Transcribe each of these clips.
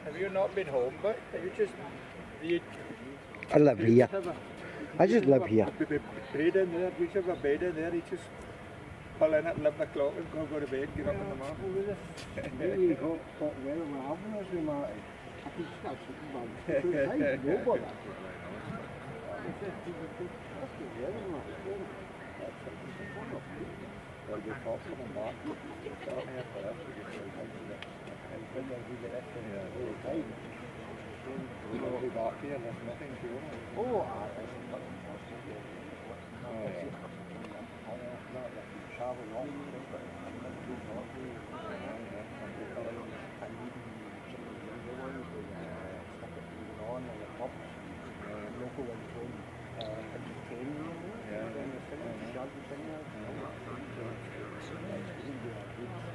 Have you not been home, but you just... I live here. I just live here. Bed in there, we have a bed in there, you just pull in at 11 o'clock and go to bed, get up in the morning. Really hot weather we're having us, Marty. I can start sitting back. Nobody. Well, you're talking and that. It's out here for us. And when we get it from the whole time, we'll be back here and there's nothing to do. Oh, travel long.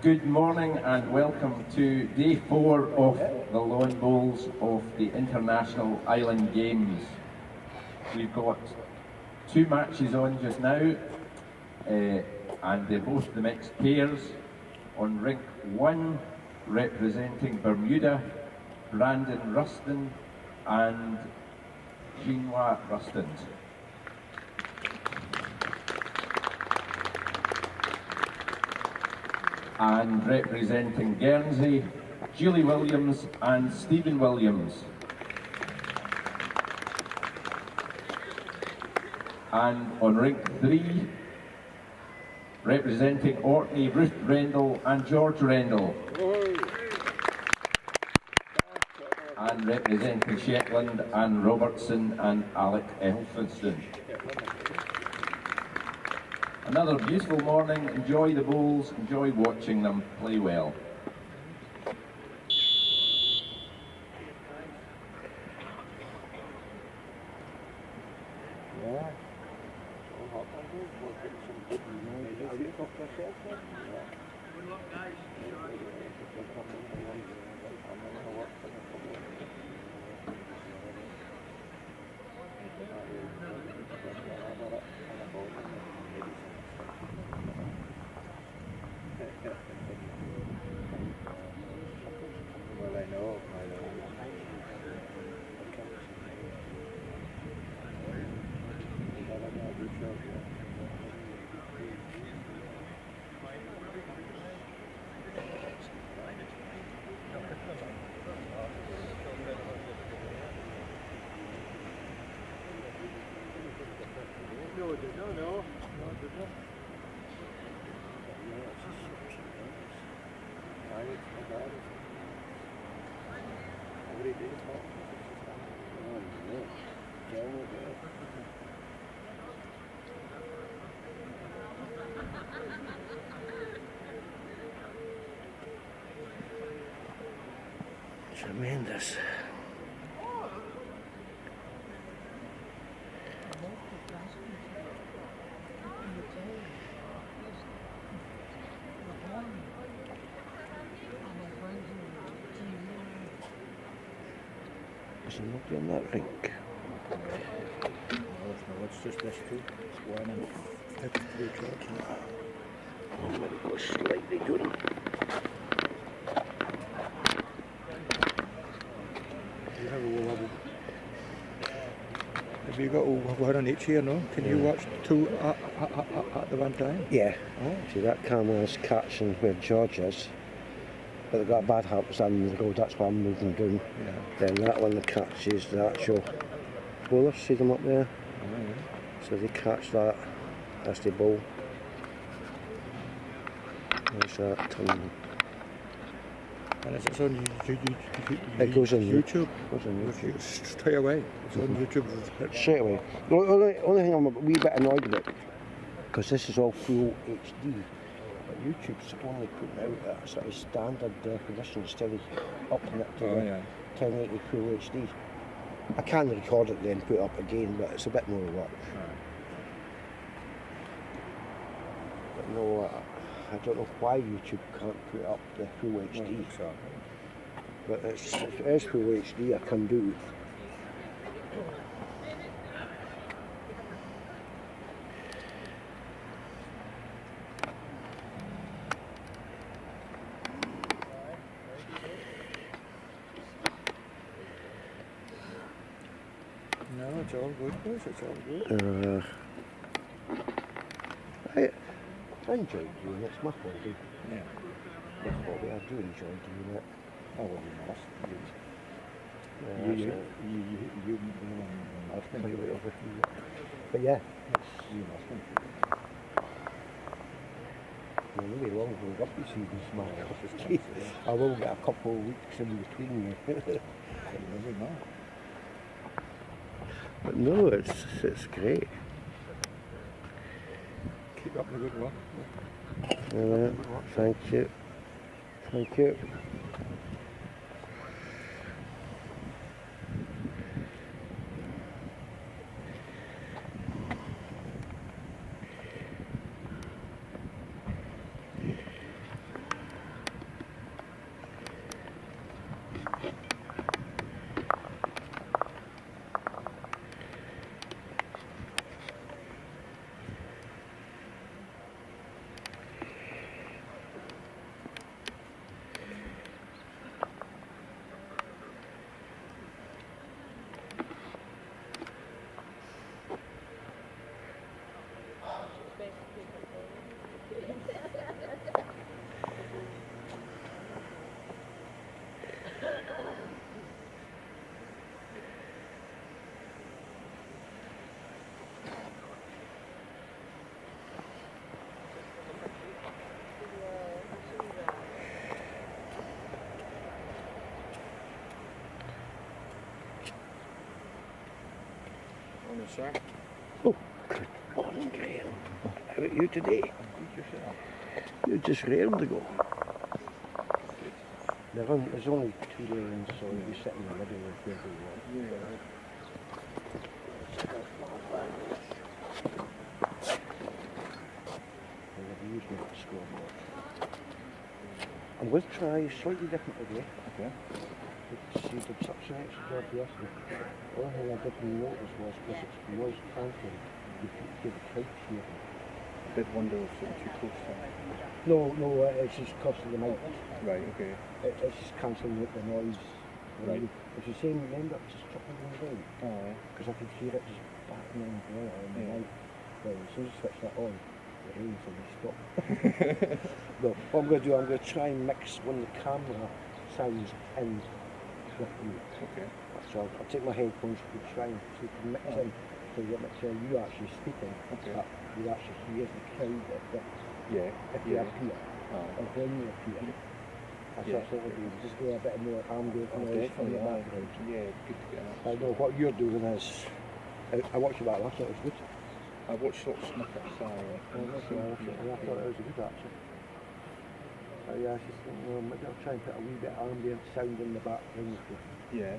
Good morning and welcome to day 4 of the Lawn Bowls of the International Island Games. We've got 2 matches on just now, and they're both the mixed pairs. On rink 1, representing Bermuda, Brandon Ruston and Jean-Noir Ruston. And representing Guernsey, Julie Williams and Stephen Williams. And on rink 3, representing Orkney, Ruth Rendell and George Rendell. And representing Shetland and Robertson and Alec Elphinston. Another beautiful morning. Enjoy the bowls, enjoy watching them play well. Tremendous. There's nobody in that rink. No, it's just this two. It's 1 and 53 trucks. I'm going to go slightly down. You have have you got one on each here, no? Can you watch 2 at the one time? Yeah. Oh. See, that camera's catching where George is, but they've got a bad habit standing in the road, that's why I'm moving down. Yeah. Then that one catches the actual bowlers, see them up there? Oh, yeah. So they catch that as they bowl. There's that tunnel. And it's on YouTube. It goes on YouTube. Goes on YouTube. Straight away. It's on YouTube. Straight away. The only thing I'm a wee bit annoyed about, because this is all full HD, but YouTube's only putting out a sort of standard definition instead of upping it to 1080 full HD. I can record it then put it up again, but it's a bit more work. But no, I don't know why YouTube can't put up the full HD. But if it is full HD, I can do. It's all good, boys. It's all good. I enjoy doing it. It's my hobby. Yeah. My hobby. I do enjoy doing it. Oh, well, you must. Yeah, You must play enjoy with it. everything. But yeah, You must enjoy it. well, maybe long for rugby season's man. I will get a couple of weeks in between. Maybe not. But no, it's great. Keep up the good work. Thank you. Thank you. Morning, sir. Oh, good morning, Graham. How about you today? Beat yourself. You're just raring to go. There's only 2 lanes, so you'll be sitting in the middle of every one. Yeah. I'll be using the scoreboard. I'm going to try slightly different today. Okay. See, did such an extra job yesterday. The only thing I didn't notice was because it was cancelling, you could get the kite here. I did wonder if it was too close to No, it's just costing the mic. Right, okay. It's just cancelling the noise. Right. It's the same, it ended up just chucking them down. Oh, Because I could hear it just backing on the air on the Yeah. mic. Well, as soon as I switched that on, the rain suddenly stopped. No, what I'm going to do, I'm going to try and mix when the camera sounds in with you. okay. So I'll take my headphones to try and see if I can mix in so that makes you actually speaking, Okay. but you actually hear the crowd Yeah. if you appear, Oh. or when you appear. That's Yeah. what we'll do, just go a bit more ambient Oh, noise from definitely, the aye. background. Yeah, good to get an I know what you're doing is, I watched you back last night, it was good. I watched little snippets, I thought it was good actually. Yeah, I was just thinking, maybe I'll try and put a wee bit of ambient sound in the background. Yeah.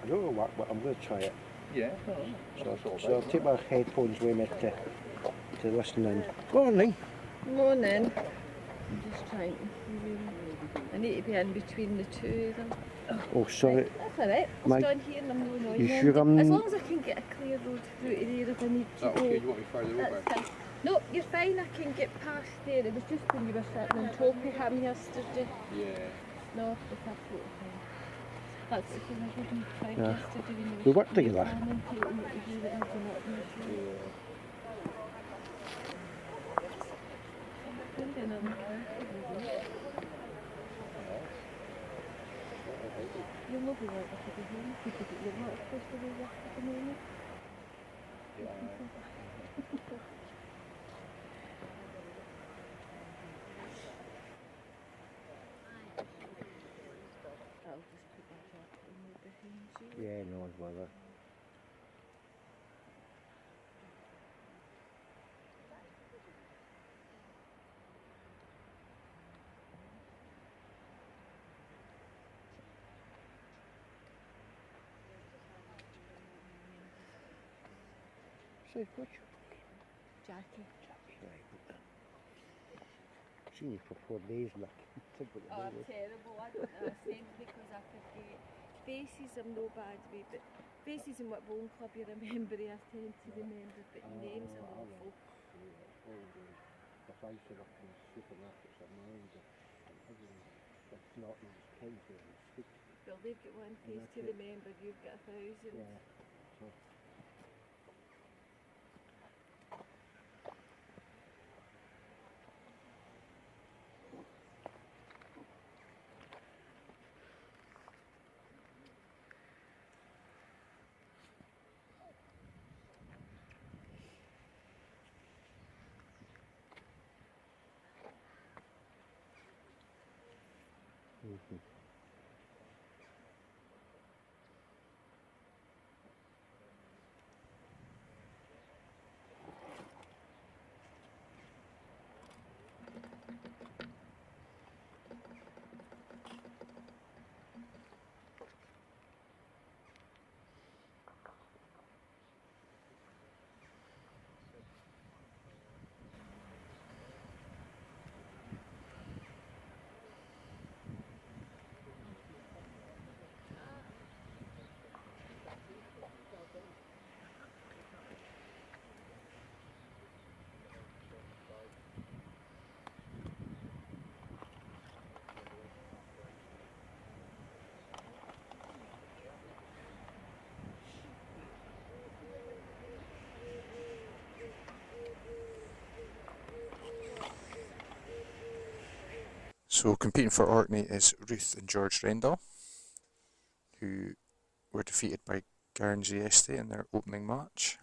I don't know what, but I'm going to try it. Yeah, no, that's all So I'll take my headphones with me to listen in. Morning. Morning. I'm just trying to. I need to be in between the two of them. Oh, sorry. That's alright. I'll My- stand here and I'm no annoying You them. sure I'm- As long as I can get a clear road through to there if I need Is to that go. okay? You want me further over? That's fine. No, you're fine. I can get past there. It was just when you were sitting on top of him yesterday. Yeah. No, it's absolutely fine. That's because I didn't try Yeah. yesterday when you We were work together. planning to do that and not usually. Yeah. You'll not be right after the home because you're not supposed to be work at the moment. I'll just put that up in the behind you. Yeah, no bother. Say, what's your Jackie. Jackie? Right. Seen you for 4 days, Nick. Think what Oh, you're doing. terrible. I don't understand because I forget. Faces I'm no bad with, but faces in what bowling club you remember, I tend to remember, but names are awful. If I said up in supermarkets at my age, everything, it's not as casual and speak. Well, they've got one face to remember, you've got 1,000. Yeah. So, So competing for Orkney is Ruth and George Rendell, who were defeated by Guernsey yesterday in their opening match.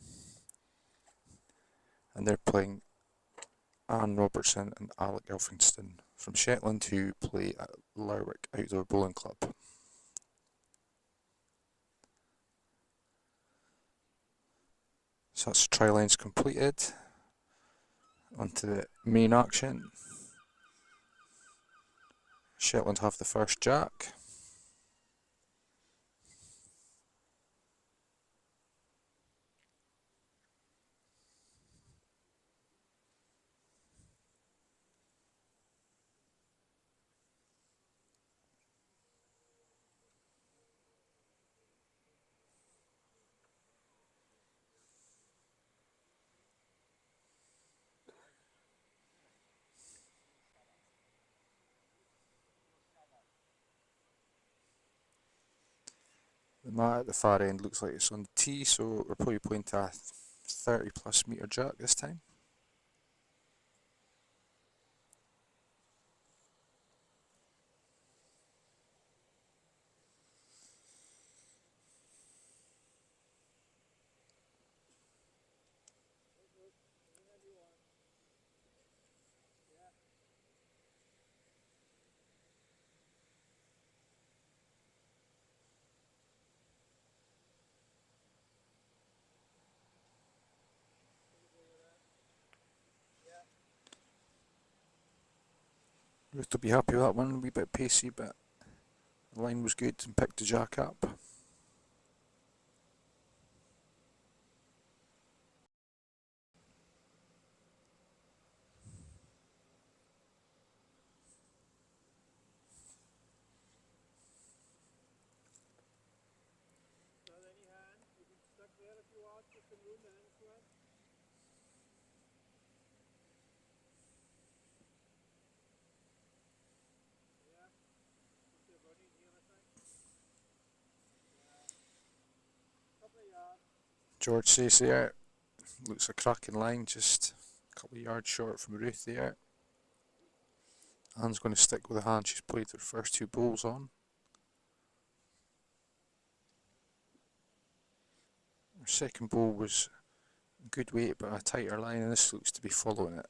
And they're playing Anne Robertson and Alec Elphinston from Shetland, who play at Lerwick Outdoor Bowling Club. So that's try lines completed. Onto the main action. Shetland have the first jack. The mat at the far end looks like it's on the tee, so we're probably playing to a 30+ metre jack this time. Ruth will be happy with that one, a wee bit pacey, but the line was good and picked the jack up. George says there, looks a cracking line, just a couple of yards short from Ruth there. Anne's going to stick with the hand she's played her first two bowls on. Her second bowl was good weight but a tighter line, and this looks to be following it.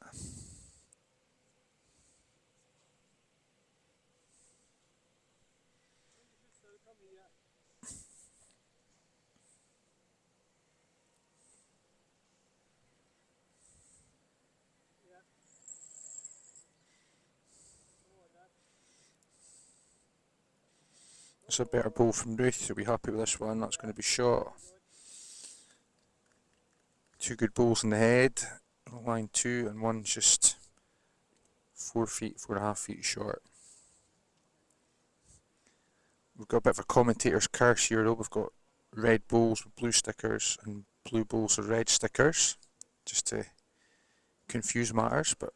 It's a better bowl from Ruth, she'll be happy with this one. That's going to be short. Two good bowls in the head, line 2, and one's just 4 feet, 4.5 feet short. We've got a bit of a commentator's curse here though. We've got red bowls with blue stickers and blue bowls with red stickers, just to confuse matters, but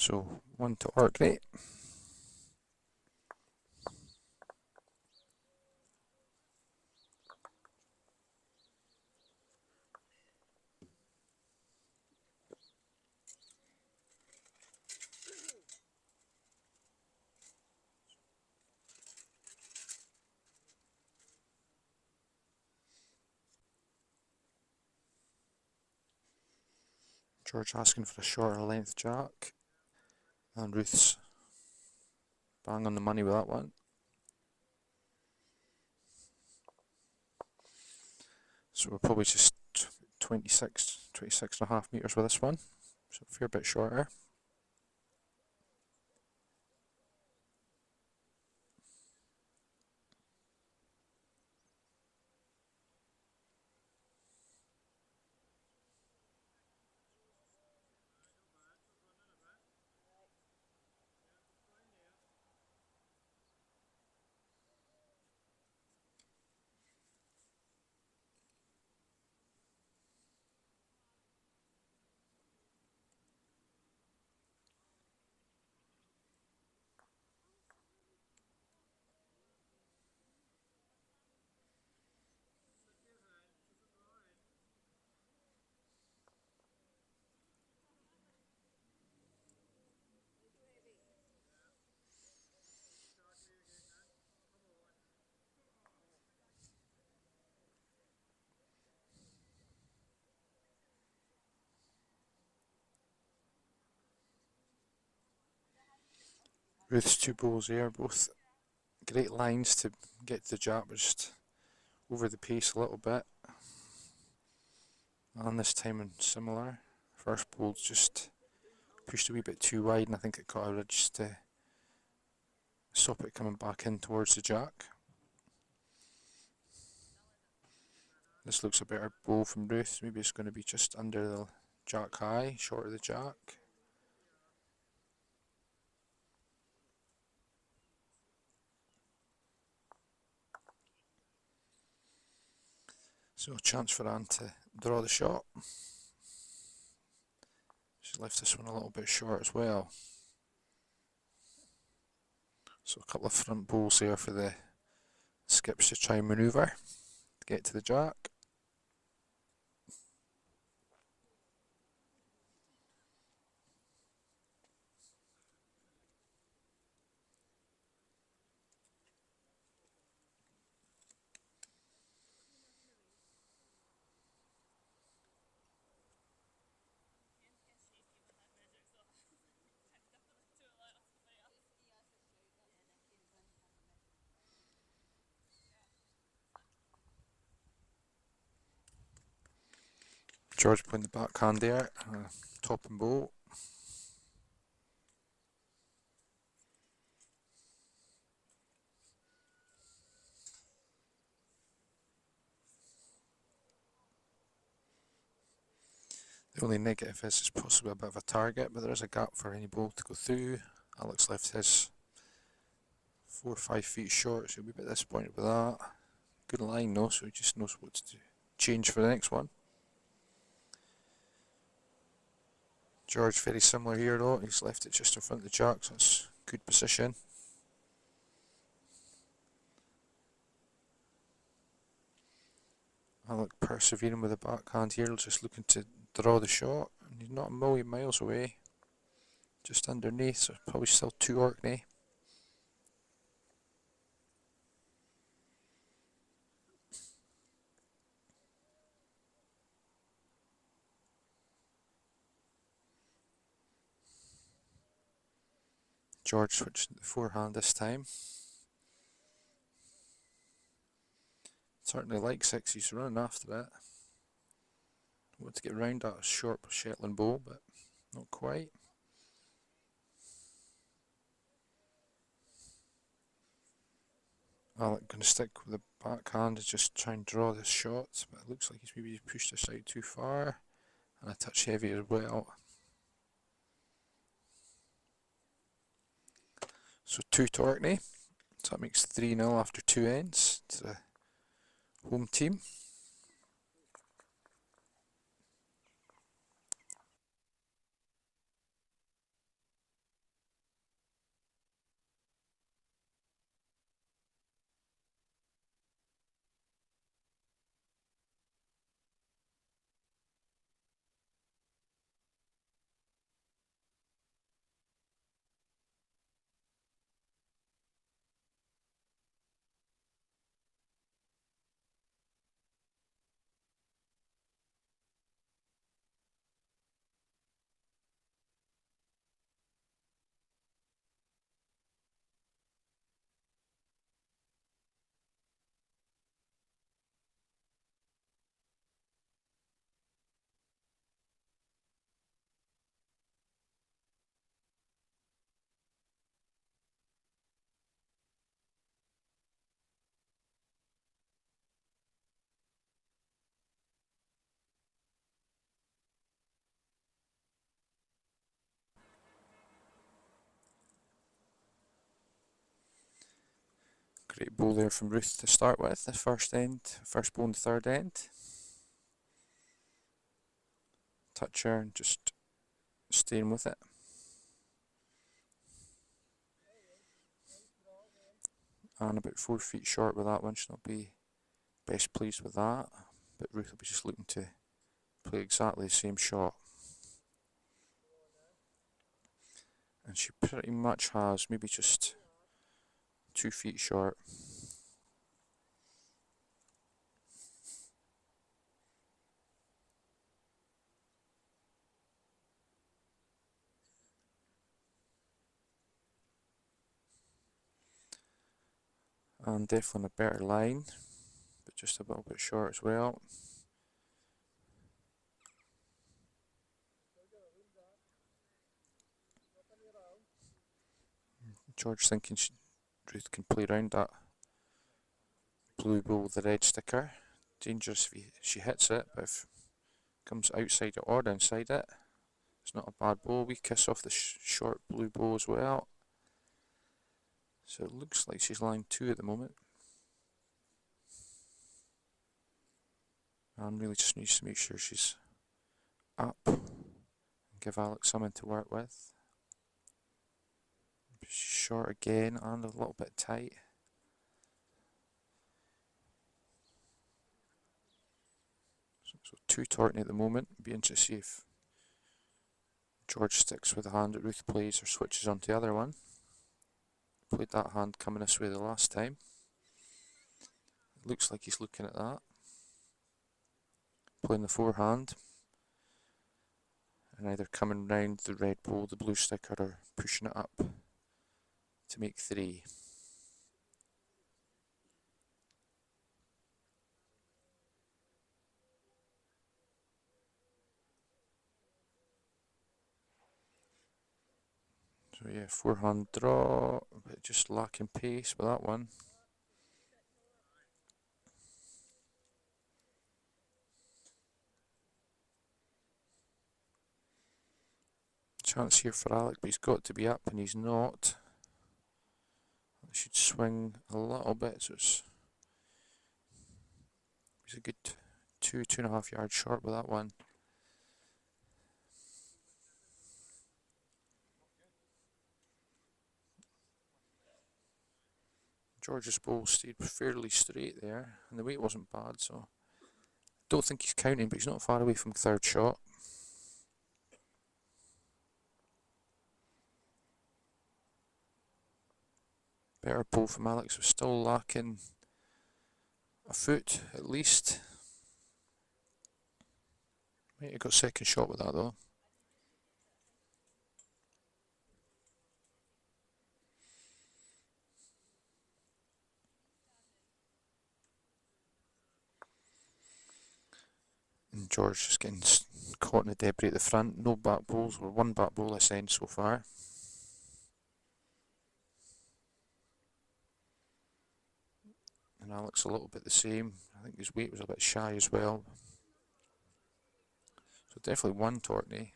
So 1 to Orkney. George asking for a shorter length jack, and Ruth's bang on the money with that one. So we're probably just 26 and a half metres with this one, so a fair bit shorter. Ruth's 2 bowls here, both great lines to get to the jack, but just over the pace a little bit. And this time in similar. First bowl just pushed a wee bit too wide, and I think it caught a ridge to stop it coming back in towards the jack. This looks a better bowl from Ruth. Maybe it's going to be just under the jack high, short of the jack. So a chance for Anne to draw the shot. She left this one a little bit short as well. So a couple of front bowls here for the skips to try and manoeuvre to get to the jack. George playing the backhand there, top and bowl. The only negative is it's possibly a bit of a target, but there is a gap for any ball to go through. Alex left his 4 or 5 feet short, so he'll be a bit disappointed with that. Good line though, so he just knows what to change for the next one. George very similar here though, he's left it just in front of the jack, so that's good position. Alec persevering with the backhand here, just looking to draw the shot, and he's not a million miles away, just underneath, so probably still 2 Orkney. George switched the forehand this time. Certainly like 6, he's running after it. Want to get round that short Shetland bowl, but not quite. Alec going to stick with the backhand and just try and draw this shot, but it looks like he's maybe pushed this out too far, and a touch heavy as well. So 2 to Orkney, so that makes 3-0 after 2 ends to the home team. Great ball there from Ruth to start with, the first ball and third end. Touch her and just staying with it. And about 4 feet short with that one, she'll not be best pleased with that. But Ruth will be just looking to play exactly the same shot. And she pretty much has, maybe just 2 feet short. And definitely a better line, but just a little bit short as well. George thinking Ruth can play around that blue ball with the red sticker. Dangerous if she hits it, but if it comes outside it or inside it, it's not a bad ball. We kiss off the short blue ball as well. So it looks like she's line 2 at the moment. And really just needs to make sure she's up and give Alex something to work with. She's short again and a little bit tight. So 2 Orkney at the moment. Be interested to see if George sticks with the hand that Ruth plays or switches onto the other one. Played that hand coming this way the last time. It looks like he's looking at that. Playing the forehand. And either coming round the red ball, the blue sticker, or pushing it up to make 3. So yeah, forehand draw, but just lacking pace with that one. Chance here for Alec, but he's got to be up and he's not. He should swing a little bit, so he's a good 2.5 yards short with that one. George's ball stayed fairly straight there, and the weight wasn't bad, so don't think he's counting, but he's not far away from third shot. Better ball from Alex, was still lacking a foot at least. Might have got second shot with that though. And George just getting caught in the debris at the front. No back balls, or one back ball this end so far. And Alex a little bit the same. I think his weight was a bit shy as well. So definitely 1 Orkney.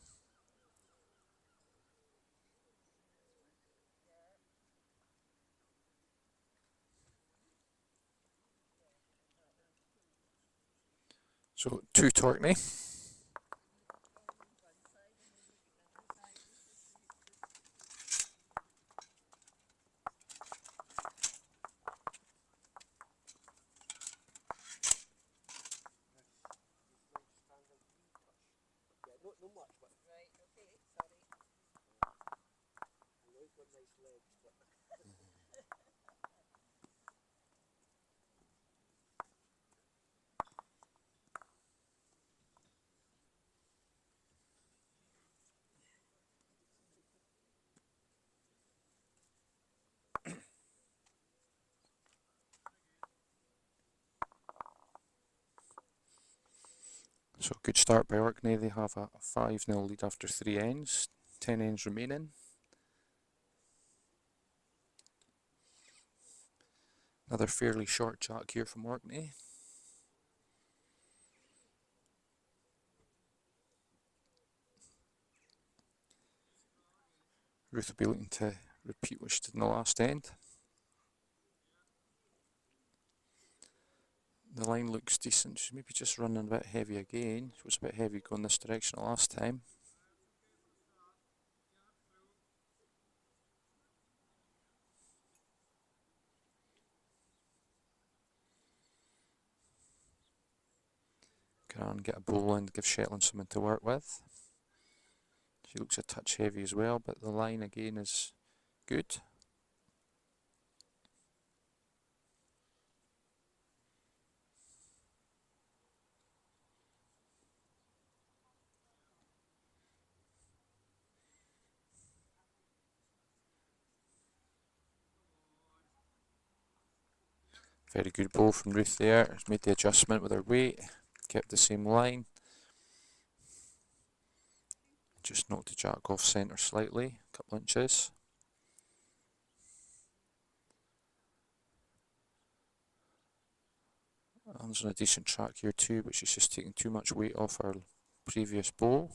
So 2 Orkney. No much, but Right, okay, sorry. I know he's got nice legs, but So good start by Orkney. They have a 5-0 lead after 3 ends. 10 ends remaining. Another fairly short jack here from Orkney. Ruth will be looking to repeat what she did in the last end. The line looks decent. She's maybe just running a bit heavy again. She was a bit heavy going this direction last time. Get on, get a bowl in, give Shetland something to work with. She looks a touch heavy as well, but the line again is good. Very good bowl from Ruth there. She's made the adjustment with her weight, kept the same line. Just knocked the jack off centre slightly, a couple inches. Anne's on a decent track here too, but she's just taking too much weight off her previous bowl.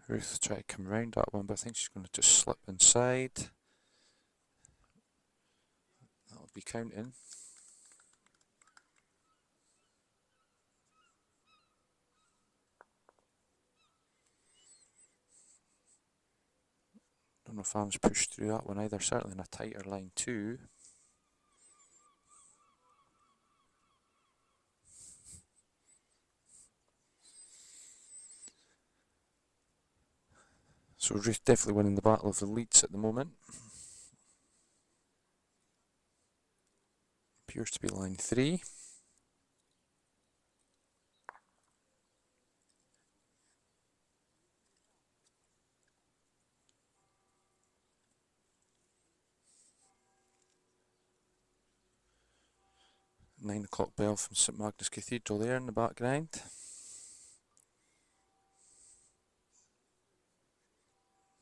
Ruth tried to come around that one, but I think she's going to just slip inside. That'll be counting. Don't know if Anne's pushed through that one either, certainly in a tighter line too. So Ruth definitely winning the battle of the leads at the moment. Appears to be line 3. Nine o'clock bell from St Magnus Cathedral there in the background.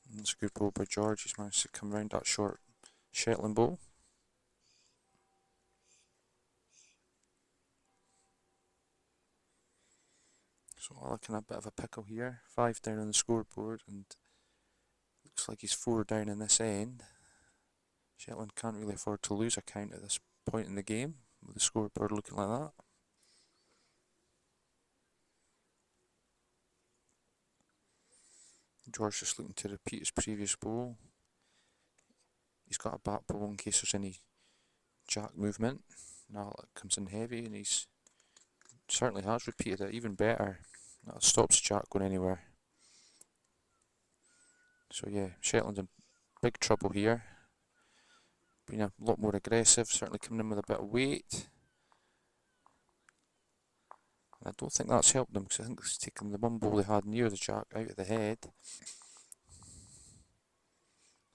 And that's a good bowl by George. He's managed to come round that short Shetland bowl. So looking at a bit of a pickle here. 5 down on the scoreboard, and looks like he's 4 down in this end. Shetland can't really afford to lose a count at this point in the game, with the scoreboard looking like that. George just looking to repeat his previous bowl. He's got a back bowl in case there's any jack movement. Now it comes in heavy, and he's certainly has repeated it even better. That stops jack going anywhere. So yeah, Shetland's in big trouble here. Being a lot more aggressive, certainly coming in with a bit of weight. I don't think that's helped them, because I think it's taken the one ball they had near the jack out of the head.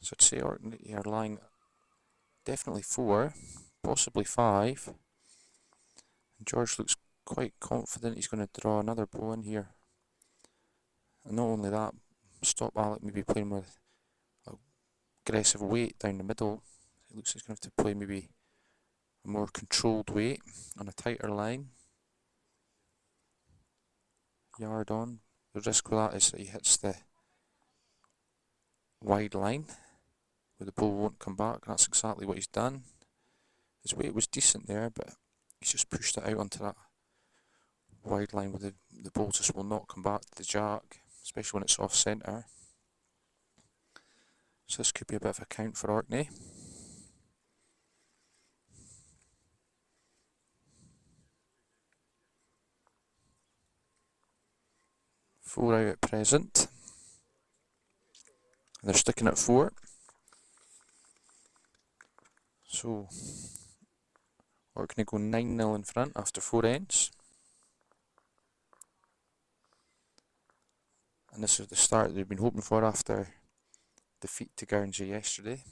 So I'd say Orkney are lying definitely 4, possibly 5. And George looks quite confident he's going to draw another ball in here. And not only that, stop Alec maybe playing with aggressive weight down the middle. It looks like he's going to have to play maybe a more controlled weight on a tighter line. Yard on. The risk with that is that he hits the wide line where the ball won't come back. That's exactly what he's done. His weight was decent there, but he's just pushed it out onto that wide line where the ball just will not come back to the jack, especially when it's off centre. So this could be a bit of a count for Orkney. Four out at present. And they're sticking at 4. So Orkney go 9-0 in front after 4 ends. And this is the start they've been hoping for after defeat to Guernsey yesterday.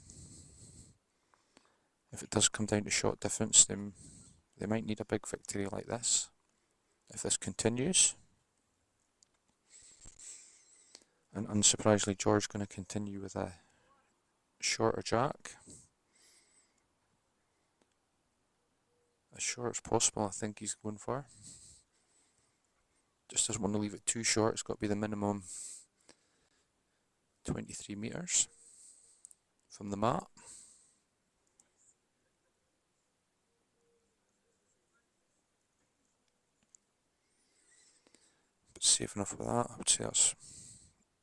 If it does come down to shot difference, then they might need a big victory like this if this continues. And unsurprisingly, George going to continue with a shorter jack. As short as possible, I think he's going for. Just doesn't want to leave it too short. It's got to be the minimum 23 metres from the mat. But safe enough with that. I would say that's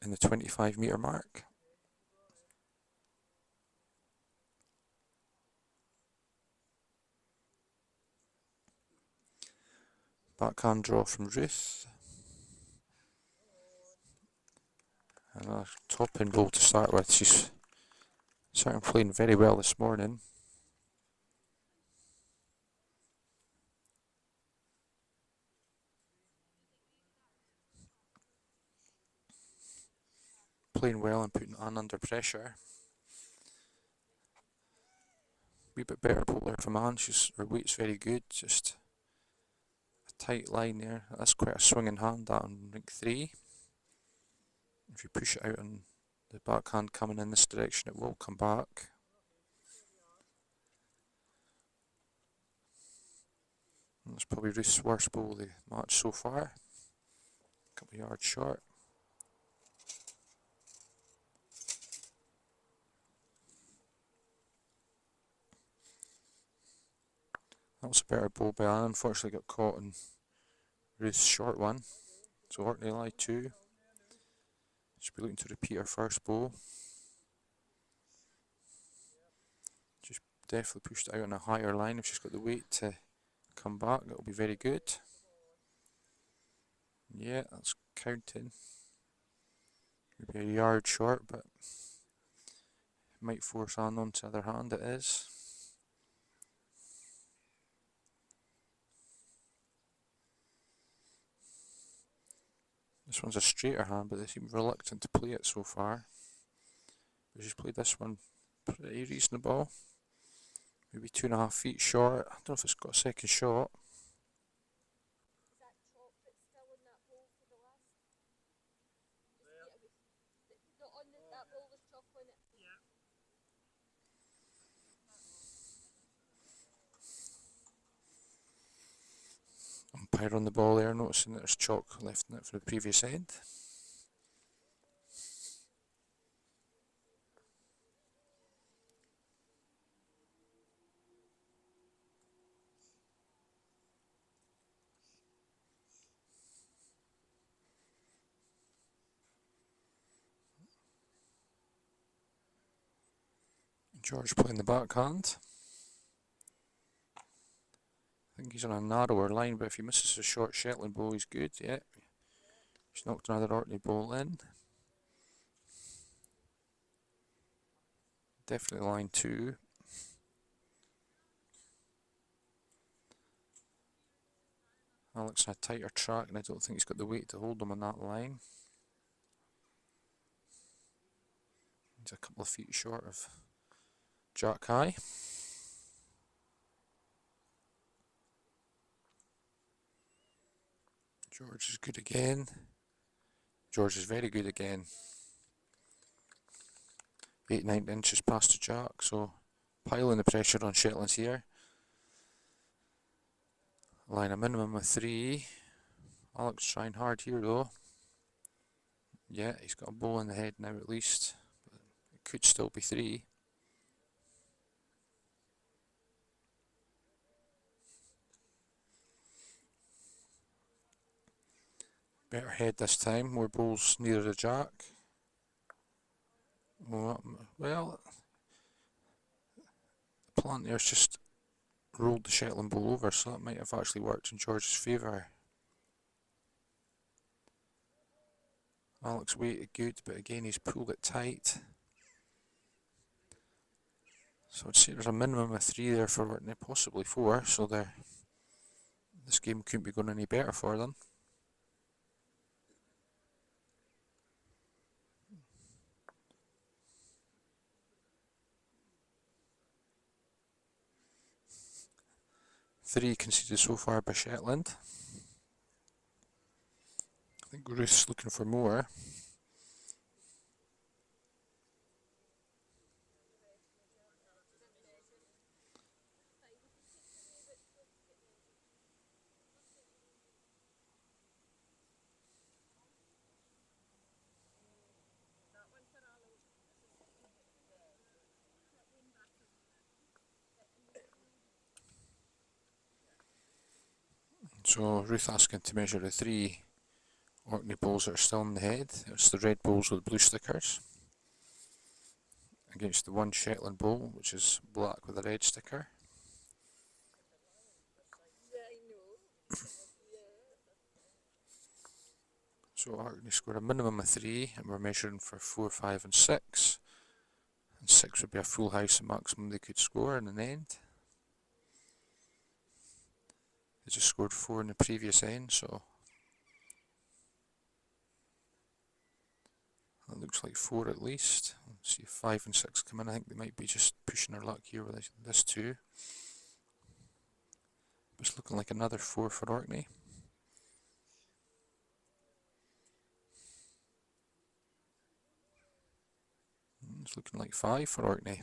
in the 25 metre mark. Backhand draw from Ruth. And a top in bowl to start with. She's certainly playing very well this morning. Playing well and putting Anne under pressure. Wee bit better ball there from Anne. Her weight's very good. Just a tight line there. That's quite a swinging hand, that on rink 3. If you push it out on the backhand coming in this direction, it will come back. And that's probably Ruth's worst ball of the match so far. A couple of yards short. That was a better ball by Anne. Unfortunately got caught in Ruth's short one. So Orkney lie 2. She'll be looking to repeat her first ball. She's definitely pushed it out on a higher line. If she's got the weight to come back, that'll be very good. Yeah, that's counting. Maybe a yard short, but might force Anne onto the other hand. It is. This one's a straighter hand, but they seem reluctant to play it so far. But she's played this one pretty reasonable. Maybe 2.5 feet short. I don't know if it's got a second shot. Is that chop that's still in that bowl for the last? Not on that bowl with chop on it. Yeah. Umpire on the ball there, noticing that there's chalk left in it from the previous end. George playing the backhand. I think he's on a narrower line, but if he misses a short Shetland ball, he's good. Yeah, he's knocked another Orkney ball in. Definitely line 2. Alex on a tighter track, and I don't think he's got the weight to hold him on that line. He's a couple of feet short of Jack High. George is good again. George is very good again. 8-9 inches past the Jack, so piling the pressure on Shetlands here. Line a minimum of 3. Alex trying hard here though. Yeah, he's got a ball in the head now at least. But it could still be 3. Better head this time, more balls nearer the Jack. Well, the plant there's just rolled the Shetland ball over, so that might have actually worked in George's favour. Alex weighted good, but again he's pulled it tight. So I'd say there's a minimum of 3 there for Orkney, possibly 4, so this game couldn't be going any better for them. Three conceded so far by Shetland. I think Ruth's looking for more. So Ruth asking to measure the 3 Orkney bowls that are still in the head. It's the red bowls with blue stickers against the 1 Shetland bowl, which is black with a red sticker. So Orkney scored a minimum of 3, and we're measuring for 4, 5 and 6. And 6 would be a full house, the maximum they could score in an end. They just scored 4 in the previous end, so that looks like 4 at least. Let's see if 5 and 6 come in. I think they might be just pushing their luck here with this 2. It's looking like another 4 for Orkney. It's looking like 5 for Orkney.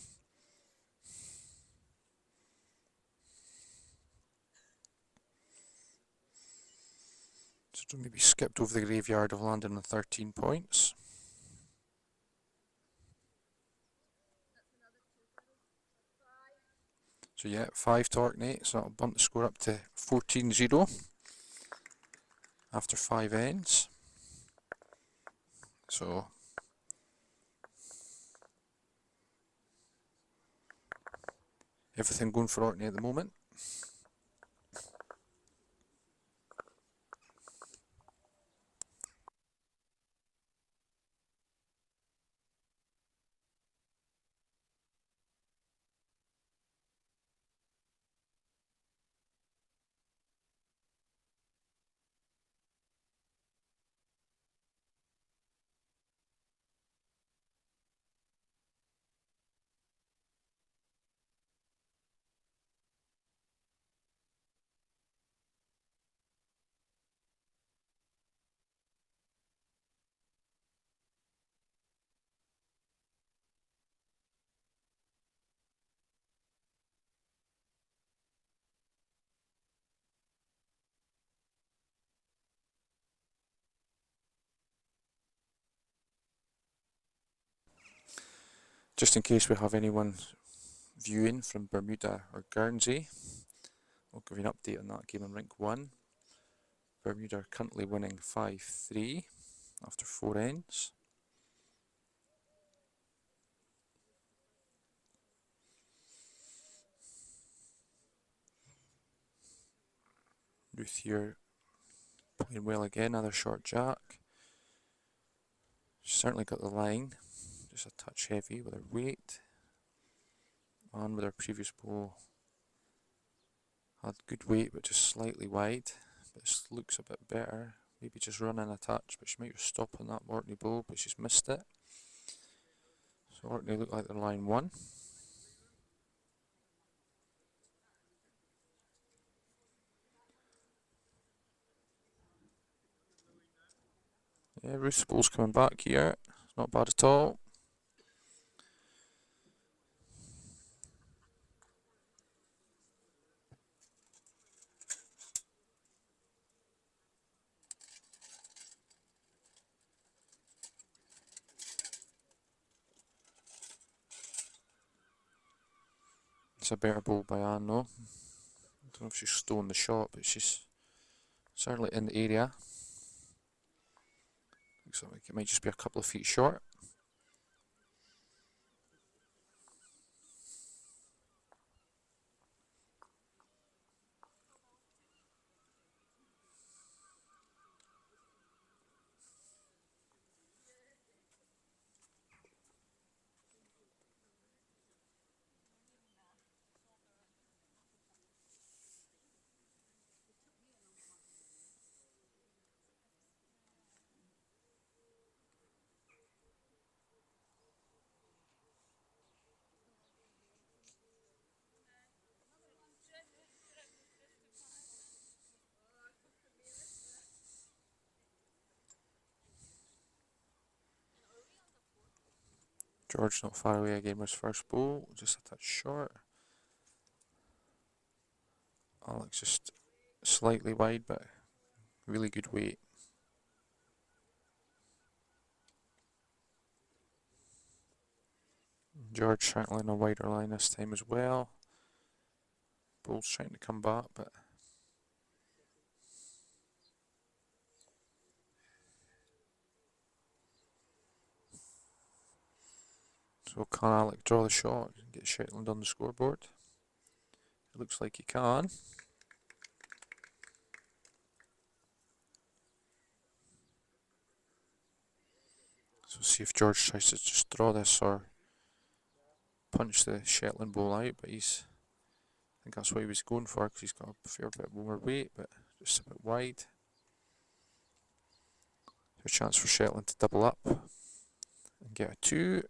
So maybe skipped over the graveyard of landing on 13 points. So yeah, 5 to Orkney, so that'll bump the score up to 14-0 after 5 ends. So everything going for Orkney at the moment. Just in case we have anyone viewing from Bermuda or Guernsey, I'll give you an update on that game in Rink 1. Bermuda are currently winning 5-3 after 4 ends. Ruth here playing well again, another short jack. She's certainly got the line, just a touch heavy with her weight. And with her previous bowl, had good weight but just slightly wide. This looks a bit better, maybe just running a touch, but she might stop on that Orkney bowl, but she's missed it. So Orkney look like they're line 1. Yeah, Ruth's bowl's coming back here, it's not bad at all. It's a better bowl by Anne though. I don't know if she's stolen the shot, but she's certainly in the area. Looks like it might just be a couple of feet short. George not far away again with his first bowl, just a touch short. Alex just slightly wide, but really good weight. George certainly on a wider line this time as well. Bowl's trying to come back, but So can Alec draw the shot and get Shetland on the scoreboard? It looks like he can. So see if George tries to just draw this or punch the Shetland ball out, but I think that's what he was going for because he's got a fair bit more weight, but just a bit wide. There's a chance for Shetland to double up and get a 2.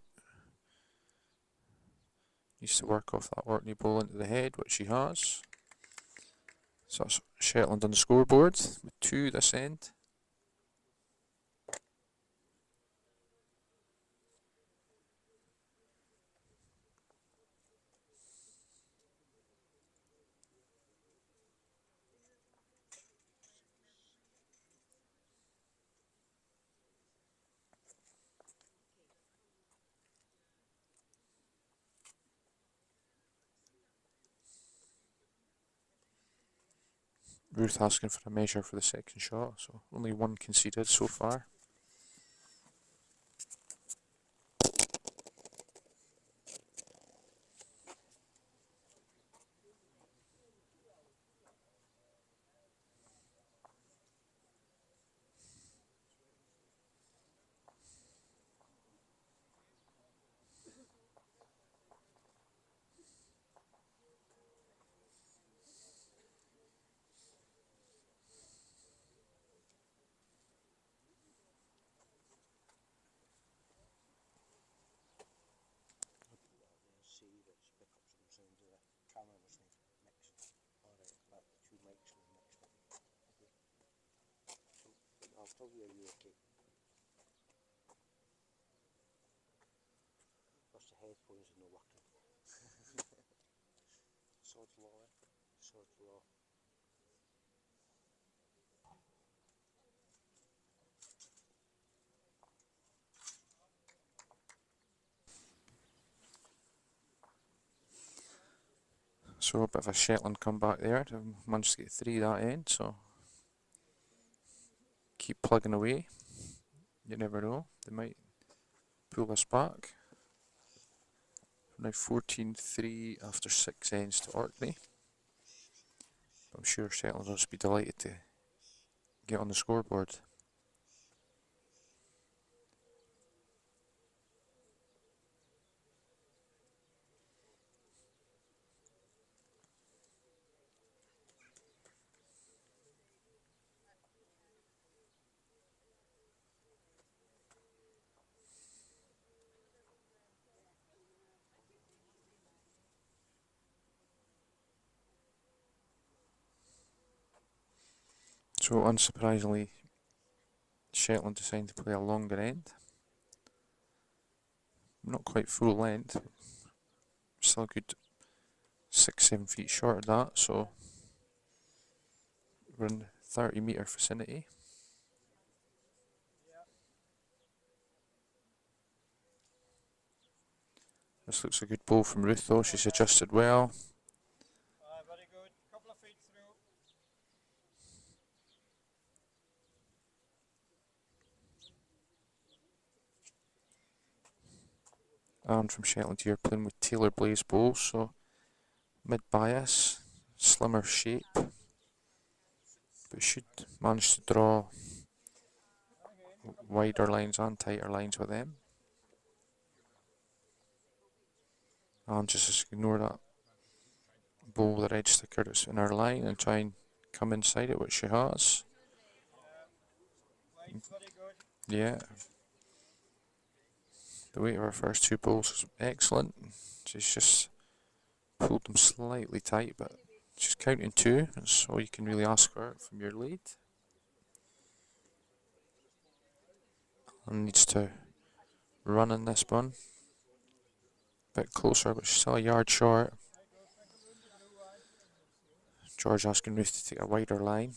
Needs to work off that Orkney ball into the head, which he has. So that's Shetland on the scoreboard with 2 this end. Ruth asking for a measure for the second shot, so only 1 conceded so far. I'll tell you, are you okay? Plus the headphones are not working. Sod's law, eh? Sod's law. So a bit of a Shetland comeback there. They managed to get 3 that end, so keep plugging away. You never know, they might pull us back. Now 14-3 after 6 ends to Orkney. I'm sure Shetland will just be delighted to get on the scoreboard. So unsurprisingly, Shetland decided to play a longer end. Not quite full length, still a good 6-7 feet short of that, so we're in the 30-metre vicinity. This looks a good ball from Ruth though, she's adjusted well. Very good. Couple of feet through. And from Shetland here playing with Taylor Blaze bowls, so mid bias, slimmer shape, but should manage to draw wider lines and tighter lines with them. And just ignore that bowl with the red sticker that's in our line and try and come inside it, which she has. Yeah. The weight of our first 2 bowls is excellent. She's just pulled them slightly tight, but she's counting 2. That's all you can really ask for from your lead. And needs to run in this one. Bit closer, but she's still a yard short. George asking Ruth to take a wider line.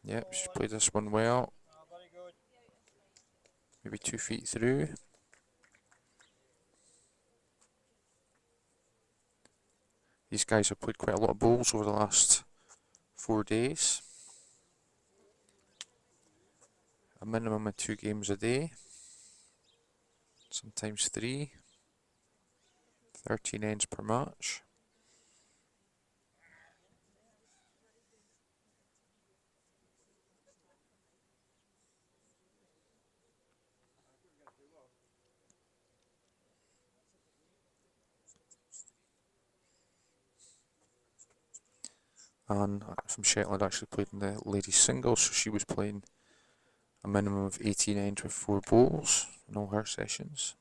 Yep, she's played this one well. Maybe 2 feet through. These guys have played quite a lot of bowls over the last 4 days. a minimum of 2 games a day, sometimes 3, 13 ends per match. And from Shetland actually played in the ladies singles, so she was playing a minimum of 18 ends with 4 bowls in all her sessions.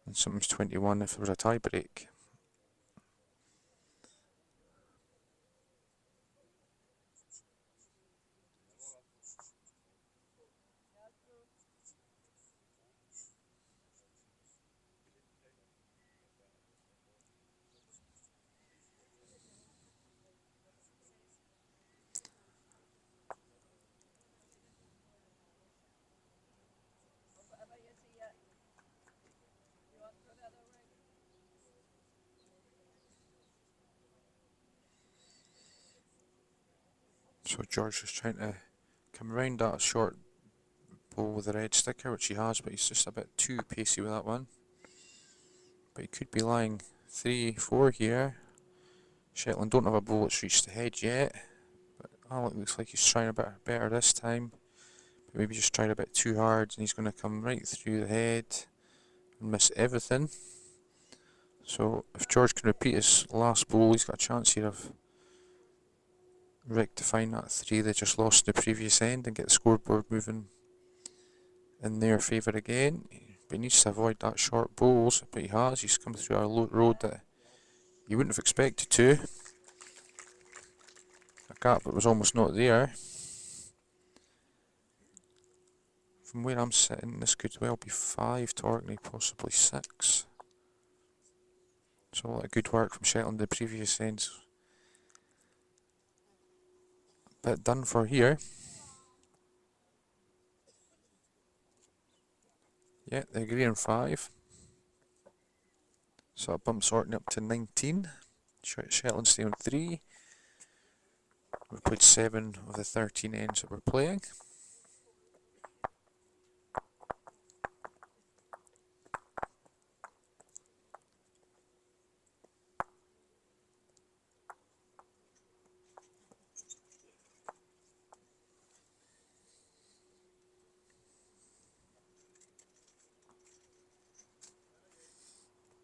And sometimes 21 if there was a tie break. So George is trying to come around that short bowl with a red sticker, which he has, but he's just a bit too pacey with that one. But he could be lying 3-4 here. Shetland don't have a bowl that's reached the head yet, but Alec looks like he's trying a bit better this time. But maybe just tried a bit too hard, and he's going to come right through the head and miss everything. So if George can repeat his last bowl, he's got a chance here of rectifying that 3 they just lost in the previous end and get the scoreboard moving in their favour again. But he needs to avoid that short bowls, but he has. He's come through a road that you wouldn't have expected to. A gap that was almost not there. From where I'm sitting, this could well be 5 to Orkney, possibly 6. So a lot of good work from Shetland in the previous ends. Bit done for here. Yeah, they agree on 5. So it bumps Orkney up to 19. Shetland stay on 3. We've played 7 of the 13 ends that we're playing.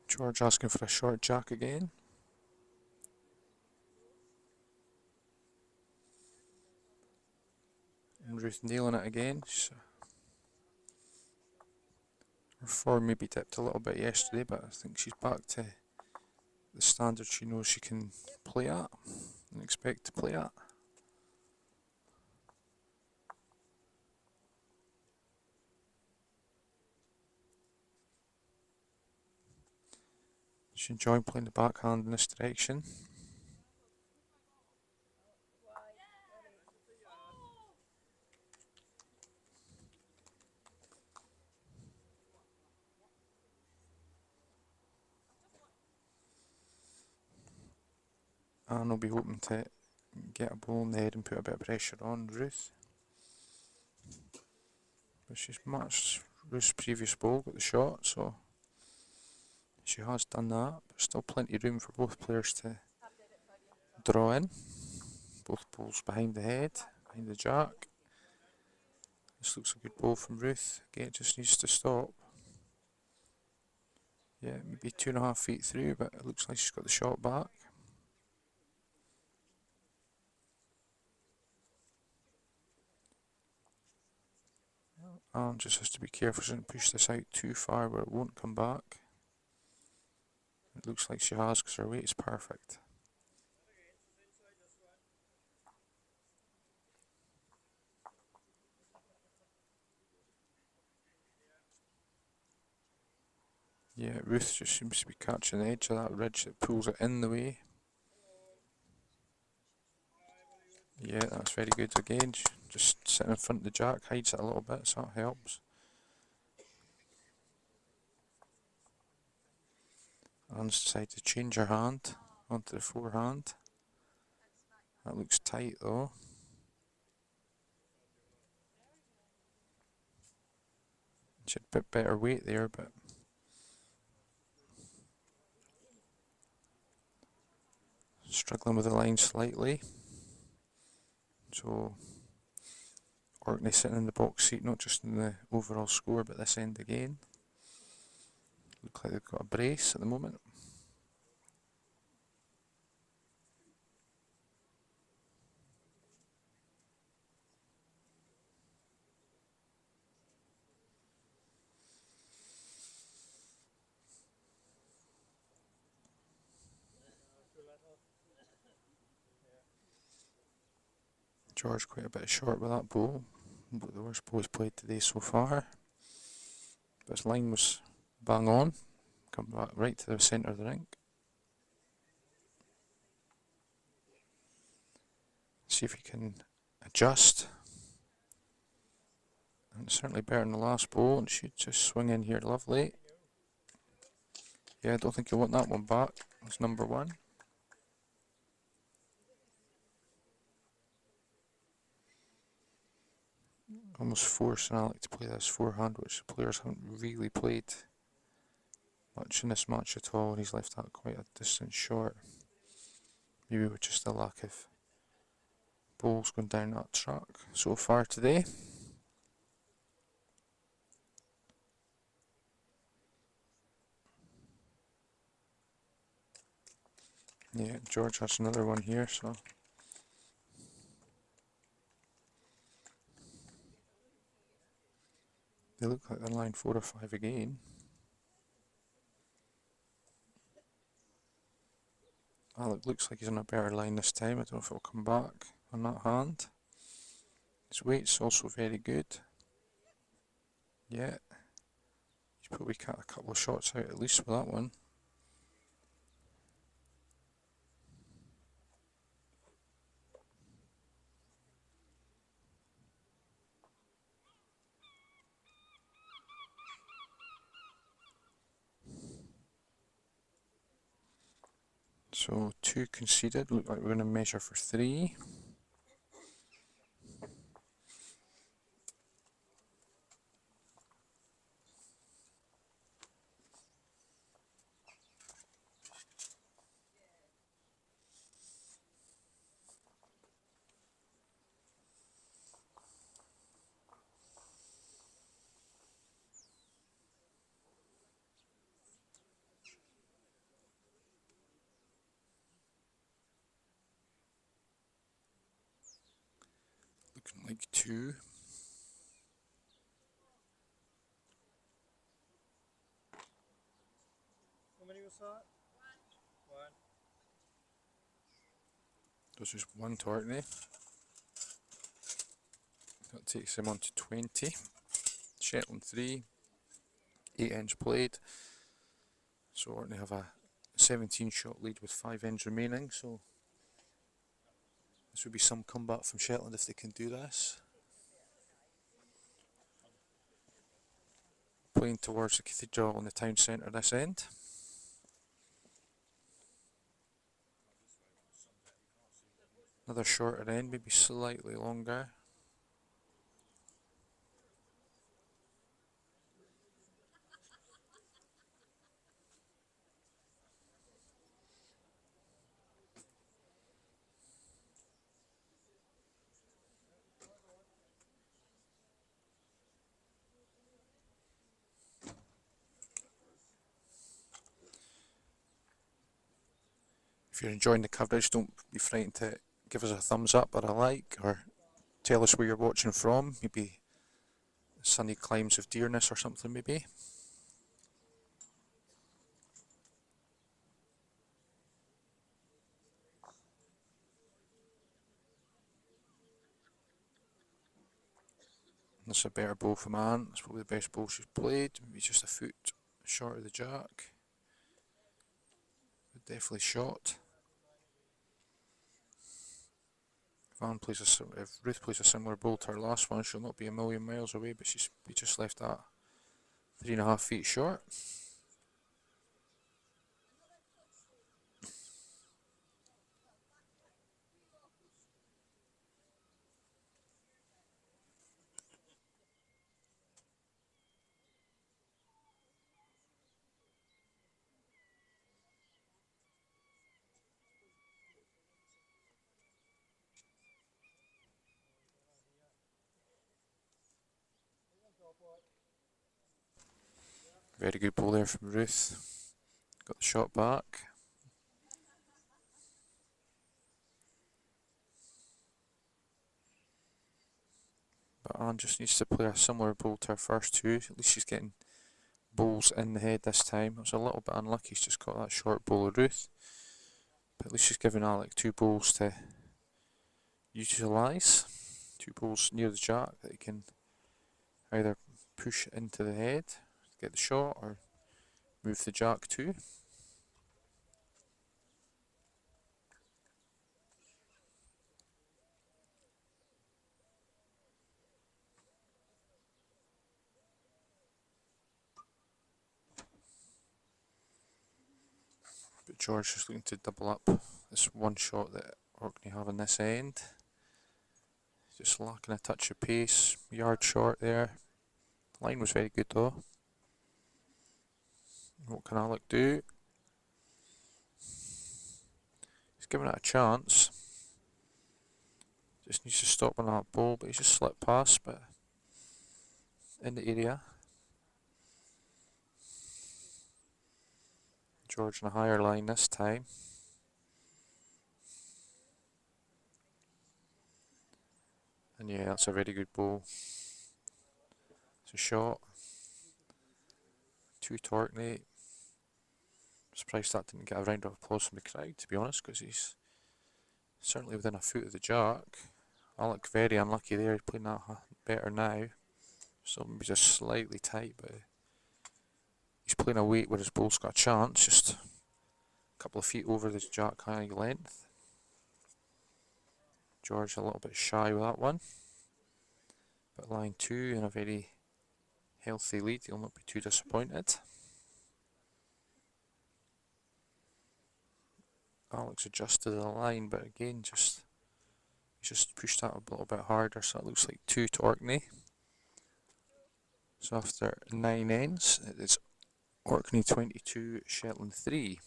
George asking for a short jack again. And Ruth nailing it again. Her form maybe dipped a little bit yesterday, but I think she's back to the standard she knows she can play at and expect to play at. She's enjoying playing the backhand in this direction. And I'll be hoping to get a ball in the head and put a bit of pressure on Ruth. But she's matched Ruth's previous ball, got the shot, so she has done that. But still plenty of room for both players to draw in. Both balls behind the head, behind the jack. This looks a good ball from Ruth. Again, it just needs to stop. Yeah, maybe 2.5 feet through, but it looks like she's got the shot back. And just has to be careful she doesn't push this out too far where it won't come back. It looks like she has because her weight is perfect. Yeah, Ruth just seems to be catching the edge of that ridge that pulls it in the way. Yeah, that's very good again. Just sitting in front of the jack hides it a little bit, so that helps. Anne's decided to change her hand onto the forehand. That looks tight though. She had a bit better weight there, but struggling with the line slightly. So Orkney sitting in the box seat, not just in the overall score, but this end again. Look like they've got a brace at the moment. George quite a bit short with that ball. The worst ball he's played today so far. But his line was bang on. Come back right to the centre of the rink. See if he can adjust. And it's certainly better than the last ball, and should just swing in here lovely. Yeah, I don't think you'll want that one back. It's number one. Almost forcing Alec to play this forehand, which the players haven't really played much in this match at all, and he's left that quite a distance short. Maybe with just a lack of balls going down that track so far today. Yeah, George has another one here, so they look like they're line 4 or 5 again. Alec looks like he's on a better line this time. I don't know if it'll come back on that hand. His weight's also very good. Yeah, he's probably cut a couple of shots out at least with that one. So 2 conceded, look like we're going to measure for 3. Looking like 2. How many was that? One. Does just 1 to Orkney. That takes him on to 20. Shetland 3. 8 ends played. So Orkney have a 17 shot lead with 5 ends remaining, so this would be some comeback from Shetland if they can do this. Playing towards the cathedral in the town centre this end. Another shorter end, maybe slightly longer. If you're enjoying the coverage, don't be frightened to give us a thumbs up or a like, or tell us where you're watching from. Maybe sunny climes of Dearness or something maybe. That's a better ball from Anne. That's probably the best ball she's played. Maybe just a foot short of the jack. But definitely shot. If Ruth plays a similar ball to her last one, she'll not be a million miles away, but we just left that 3.5 feet short. Very good ball there from Ruth. Got the shot back. But Anne just needs to play a similar ball to her first two. At least she's getting balls in the head this time. It was a little bit unlucky, she's just got that short ball of Ruth. But at least she's given Alec two balls to utilise. Two balls near the jack that he can either push into the head, get the shot, or move the jack to. But George is looking to double up this one shot that Orkney have on this end. Just lacking a touch of pace, yard short there. The line was very good though. What can Alec do? He's given it a chance. Just needs to stop on that ball, but he's just slipped past, but in the area. George on a higher line this time. And yeah, that's a very good ball. It's a shot. 2 to Orkney. Surprised that didn't get a round of applause from the crowd, to be honest, because he's certainly within a foot of the jack. Alec very unlucky there, he's playing that better now. So maybe just slightly tight, but he's playing a weight where his ball's got a chance, just a couple of feet over the jack high length. George a little bit shy with that one. But line 2 in a very healthy lead, he'll not be too disappointed. Alex adjusted the line, but again, he's just pushed that a little bit harder, so it looks like 2 to Orkney. So after 9 ends, it is Orkney 22, Shetland 3.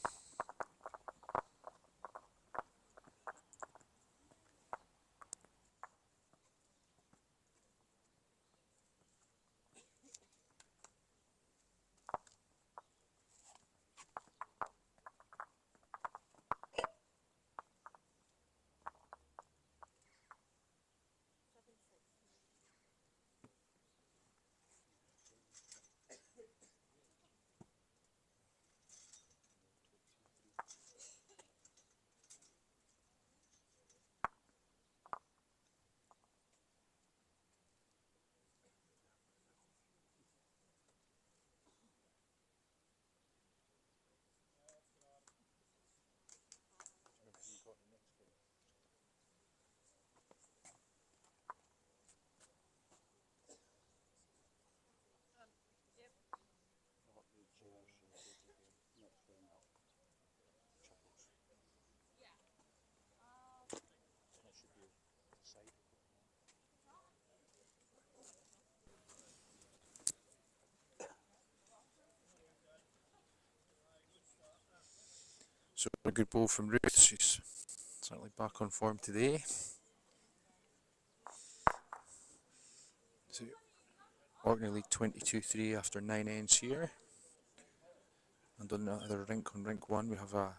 So a good ball from Ruth, she's certainly back on form today. So Orkney lead 22-3 after 9 ends here. And on the other rink, on rink 1, we have a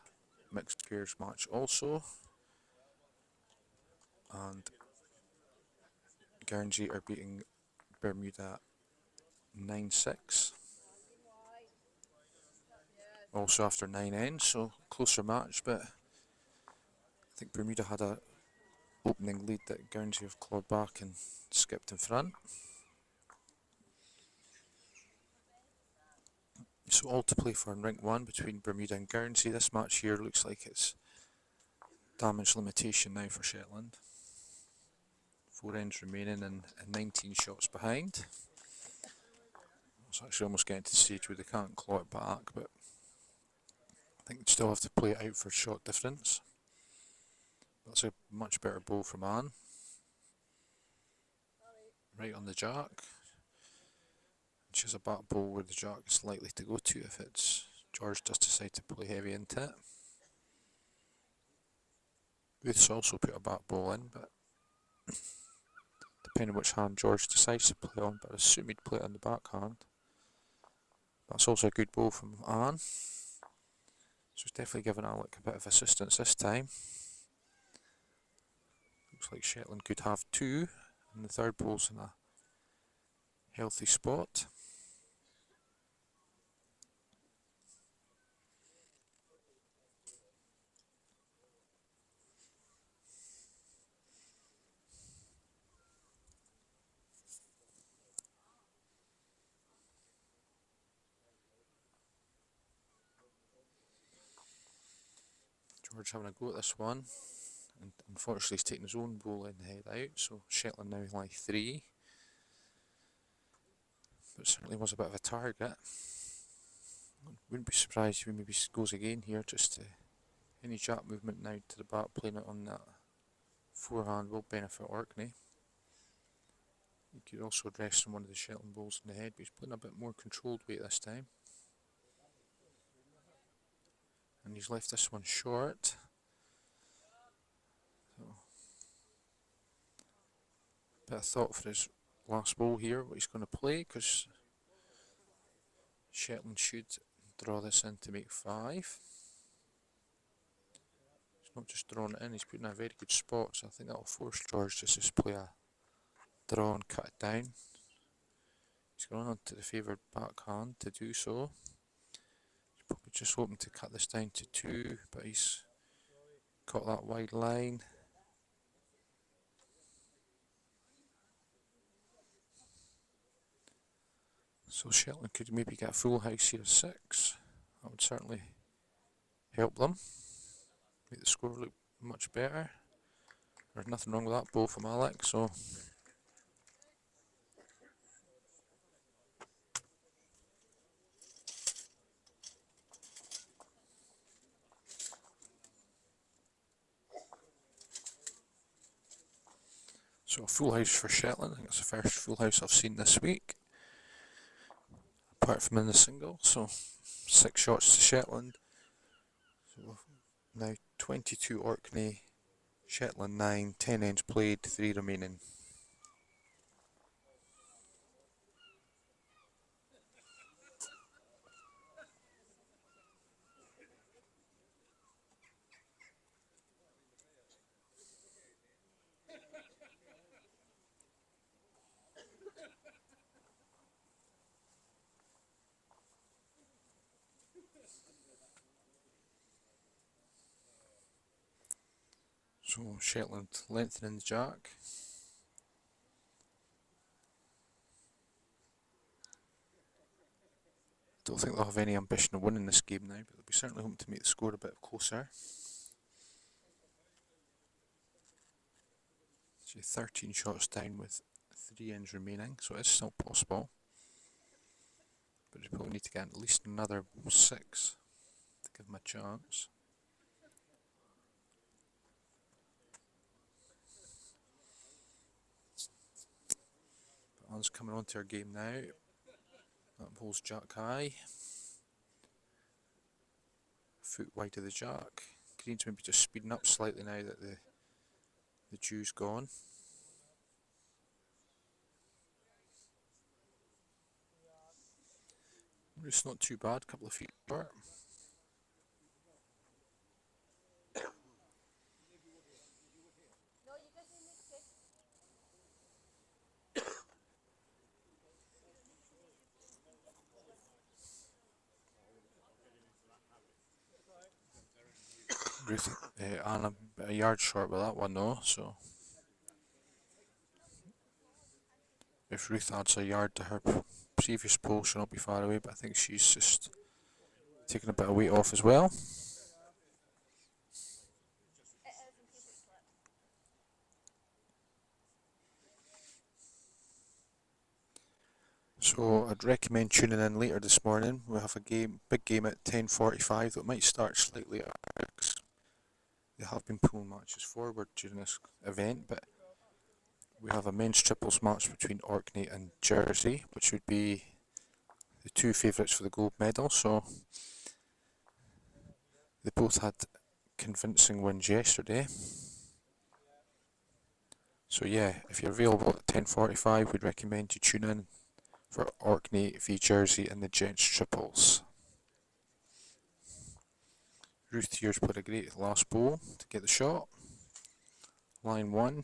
mixed pairs match also. And Guernsey are beating Bermuda 9-6. Also after 9 ends, so closer match, but I think Bermuda had a opening lead that Guernsey have clawed back and skipped in front. So all to play for in rink 1 between Bermuda and Guernsey. This match here looks like it's damage limitation now for Shetland. 4 ends remaining and 19 shots behind. It's actually almost getting to the stage where they can't claw it back, but I think they'd still have to play it out for shot difference. That's a much better ball from Anne. Right on the jack. She has a back ball where the jack is likely to go to if it's George does decide to play heavy into it. Ruth's also put a back ball in, but depending which hand George decides to play on, but I assume he'd play it on the backhand. That's also a good ball from Anne. So it's definitely giving Alec a bit of assistance this time. Looks like Shetland could have two, and the third ball's in a healthy spot. George having a go at this one, and unfortunately he's taking his own ball in the head out, so Shetland now lie 3. But it certainly was a bit of a target. Wouldn't be surprised if he maybe goes again here, just any jack movement now to the back, playing it on that forehand will benefit Orkney. He could also address from one of the Shetland balls in the head, but he's playing a bit more controlled weight this time. And he's left this one short. So, a bit of thought for his last ball here, what he's going to play, because Shetland should draw this in to make 5. He's not just drawing it in, he's putting in a very good spot, so I think that will force George to just play a draw and cut it down. He's going on to the favoured backhand to do so. He's probably just hoping to cut this down to 2, but he's got that wide line. So Shetland could maybe get a full house here of 6. That would certainly help them. Make the score look much better. There's nothing wrong with that ball from Alec, so a full house for Shetland. I think it's the first full house I've seen this week, apart from in the single. So 6 shots to Shetland. So now 22 Orkney, Shetland 9, 10 ends played, 3 remaining. So Shetland lengthening the jack. Don't think they'll have any ambition of winning this game now, but they'll be certainly hoping to make the score a bit closer. So 13 shots down with 3 ends remaining, so it's still possible. But they probably need to get at least another 6 to give them a chance. But Anne's coming onto her game now. That ball's jack high. Foot wide of the jack. Green's maybe just speeding up slightly now that the dew's gone. It's not too bad, a couple of feet short. Ruth, Anna a yard short with that one though, so if Ruth adds a yard to her previous pole, she'll not be far away, but I think she's just taking a bit of weight off as well. So I'd recommend tuning in later this morning. We have a big game at 10:45 that might start slightly earlier. They have been pulling matches forward during this event, but we have a men's triples match between Orkney and Jersey, which would be the 2 favourites for the gold medal. So they both had convincing wins yesterday. So yeah, if you're available at 10:45, we'd recommend you tune in for Orkney v Jersey in the gents triples. Ruth here's put a great last ball to get the shot. Line 1.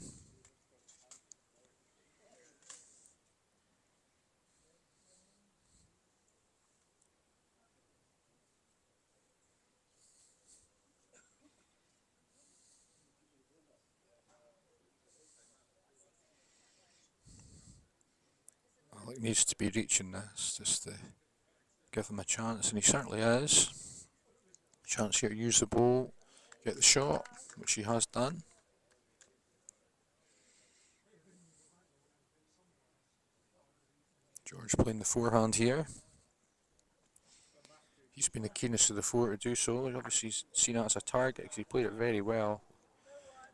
Alec needs to be reaching this just to give him a chance, and he certainly is. Chance here to use the ball, get the shot, which he has done. George playing the forehand here. He's been the keenest of the four to do so. He's obviously seen it as a target because he played it very well.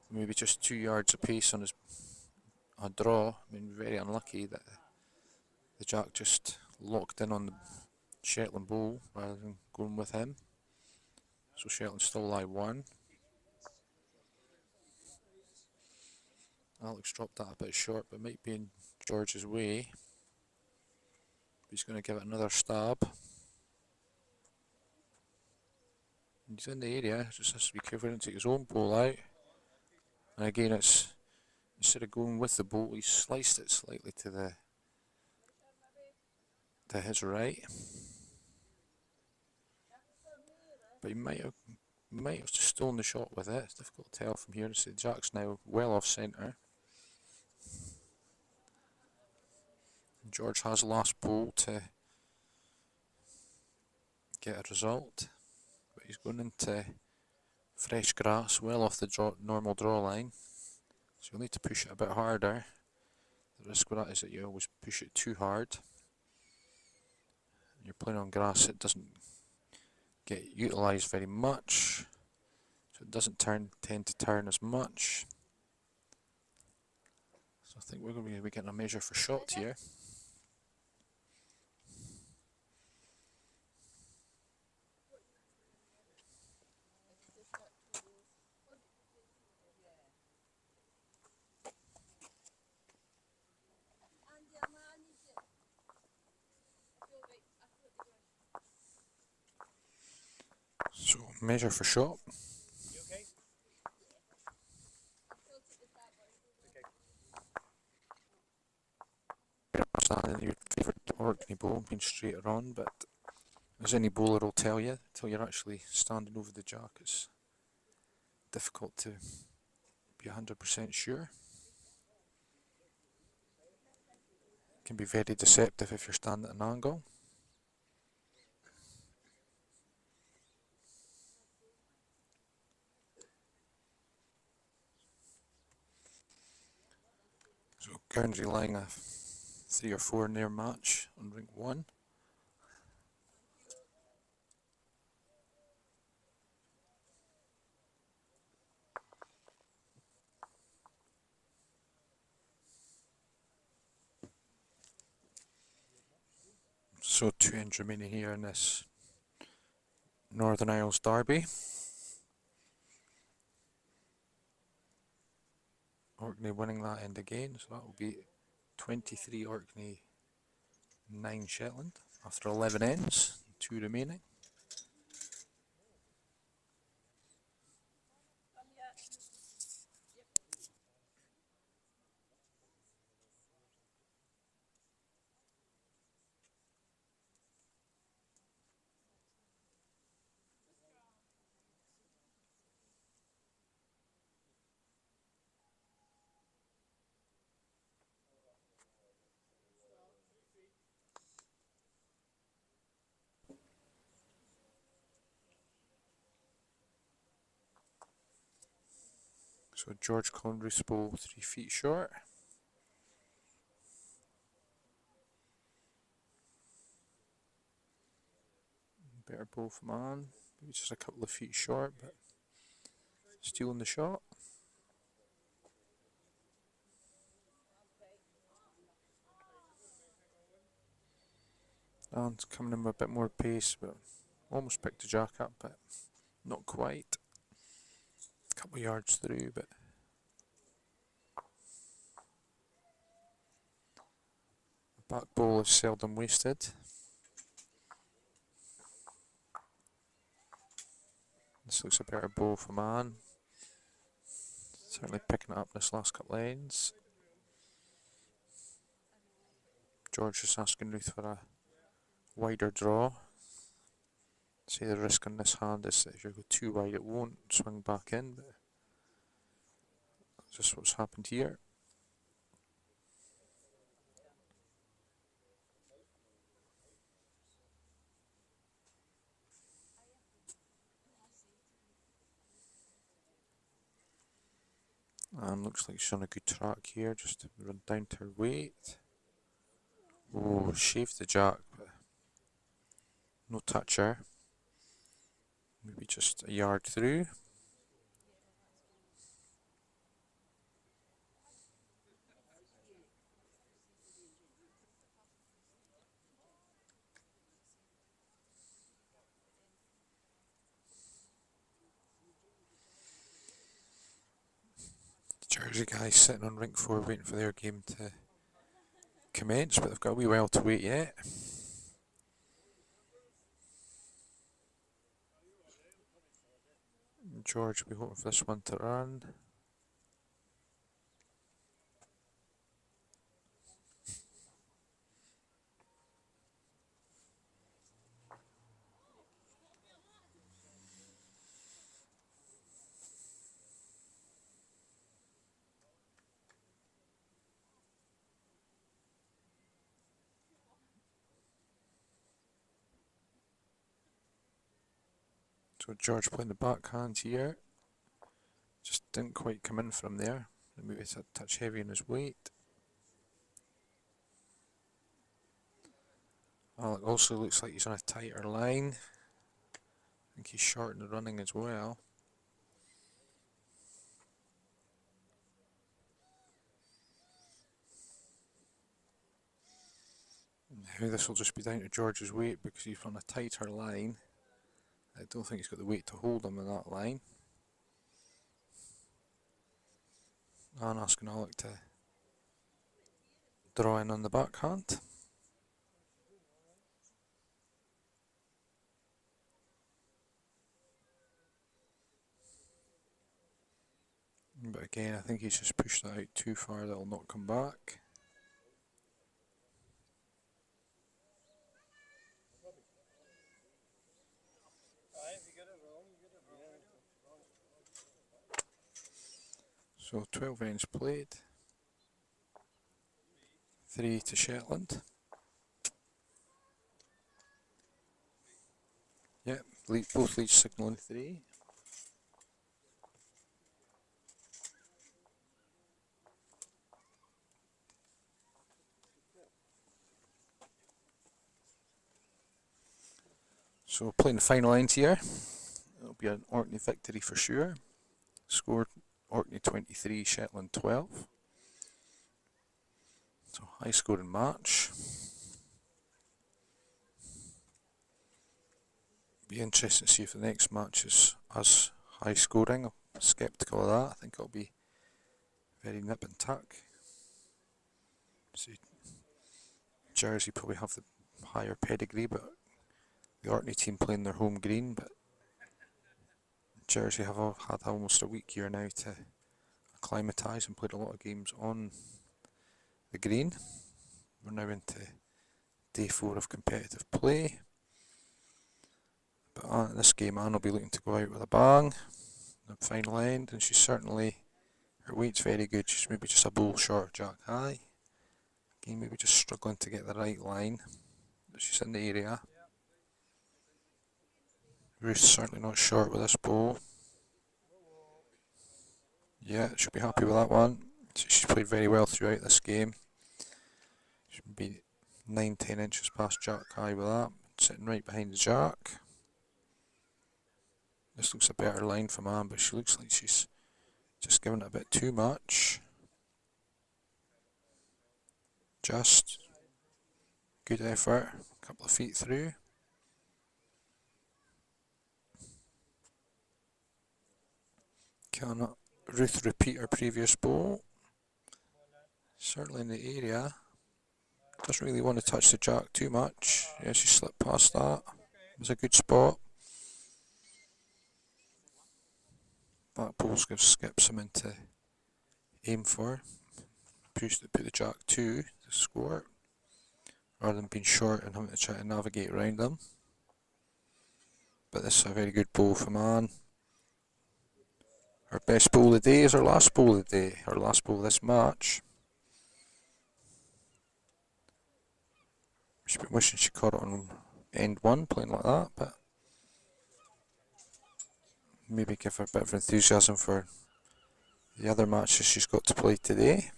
Maybe just 2 yards apace on his draw. I mean, very unlucky that the jack just locked in on the Shetland ball rather than going with him. So Shetland still lie 1. Alex dropped that a bit short, but might be in George's way. He's going to give it another stab. He's in the area, just has to be careful and take his own ball out. And again, it's instead of going with the ball, he's sliced it slightly to his right. But he might have just stolen the shot with it. It's difficult to tell from here. So the jack's now well off centre. George has last ball to get a result, but he's going into fresh grass, well off the normal draw line. So you'll need to push it a bit harder. The risk with that is that you always push it too hard. You're playing on grass, it doesn't get utilised very much, so it doesn't tend to turn as much. So I think we're going to be getting a measure for shot here. So, measure for shot. Standing your favourite Orkney ball being straighter on, but as any bowler will tell you, until you're actually standing over the jack, it's difficult to be 100% sure. It can be very deceptive if you're standing at an angle. So Guernsey lying a 3 or 4 near match on ring 1. So 2 ends remaining here in this Northern Isles derby. Orkney winning that end again, so that will be 23 Orkney, 9 Shetland after 11 ends, 2 remaining. So George Conry's ball 3 feet short. Better ball from Anne, maybe just a couple of feet short, but stealing the shot. Anne's coming in with a bit more pace, but almost picked the jack up, but not quite. A couple of yards through, but Back bowl is seldom wasted. This looks a better bowl for man. Certainly picking it up this last couple of ends. George is asking Ruth for a wider draw. See, the risk on this hand is that if you go too wide it won't swing back in, but that's just what's happened here. And looks like she's on a good track here, just to run down to her weight. Oh, shaved the jack, but no toucher. Maybe just a yard through. Jersey guys sitting on rink 4 waiting for their game to commence, but they've got a wee while to wait yet. George will be hoping for this one to run. So George playing the backhand here. Just didn't quite come in from there. Maybe it's a touch heavy in his weight. Well, it also looks like he's on a tighter line. I think he's short in the running as well. Now this will just be down to George's weight because he's on a tighter line. I don't think he's got the weight to hold him in that line. And asking Alec to draw in on the backhand. But again, I think he's just pushed that out too far, that'll not come back. So 12 ends played. 3 to Shetland. Yep, both leads signalling 3. So playing the final end here. It'll be an Orkney victory for sure. Scored Orkney 23, Shetland 12. So high scoring match. Be interesting to see if the next match is as high scoring. I'm sceptical of that. I think it'll be very nip and tuck. See, Jersey probably have the higher pedigree, but the Orkney team playing their home green, but Jersey have had almost a week here now to acclimatise and played a lot of games on the green. We're now into day 4 of competitive play. But in this game, Anne will be looking to go out with a bang. The final end, and she's certainly, her weight's very good. She's maybe just a bowl short of Jack high. Again, maybe just struggling to get the right line. But she's in the area. Ruth's certainly not short with this bowl. Yeah, she'll be happy with that one. She's played very well throughout this game. She'll be 9-10 inches past Jack high with that. Sitting right behind the Jack. This looks a better line for Man, but she looks like she's just giving it a bit too much. Just good effort. A couple of feet through. Can Ruth repeat her previous bowl? Certainly in the area. Doesn't really want to touch the jack too much. Yes, he slipped past that. It was a good spot. Back poles gives Skip something to aim for. Put the jack 2 to score, rather than being short and having to try to navigate around them. But this is a very good bowl from Anne. Her best bowl of the day is her last bowl of the day, her last bowl of this match. She's been wishing she caught it on end 1, playing like that, but maybe give her a bit of enthusiasm for the other matches she's got to play today.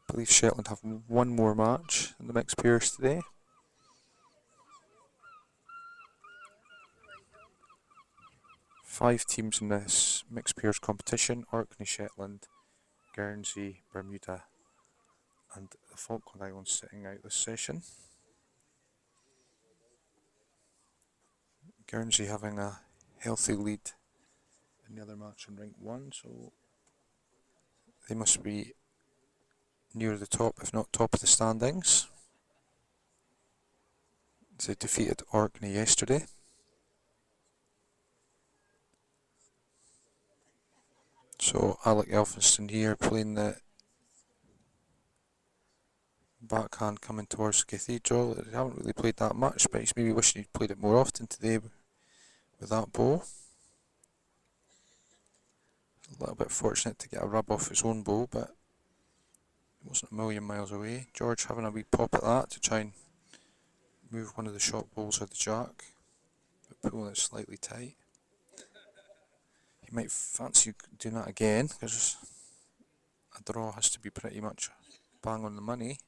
I believe Shetland have one more match in the mixed pairs today. Five teams in this mixed pairs competition: Orkney, Shetland, Guernsey, Bermuda and the Falkland Islands sitting out this session. Guernsey having a healthy lead in the other match in rank 1, so they must be near the top, if not top of the standings. They defeated Orkney yesterday. So Alec Elphinston here playing the backhand coming towards the Cathedral. They haven't really played that much, but he's maybe wishing he'd played it more often today with that bowl. A little bit fortunate to get a rub off his own bowl, but it wasn't a million miles away. George having a wee pop at that to try and move one of the shot bowls of the jack, but pulling it slightly tight. He might fancy doing that again, because a draw has to be pretty much bang on the money.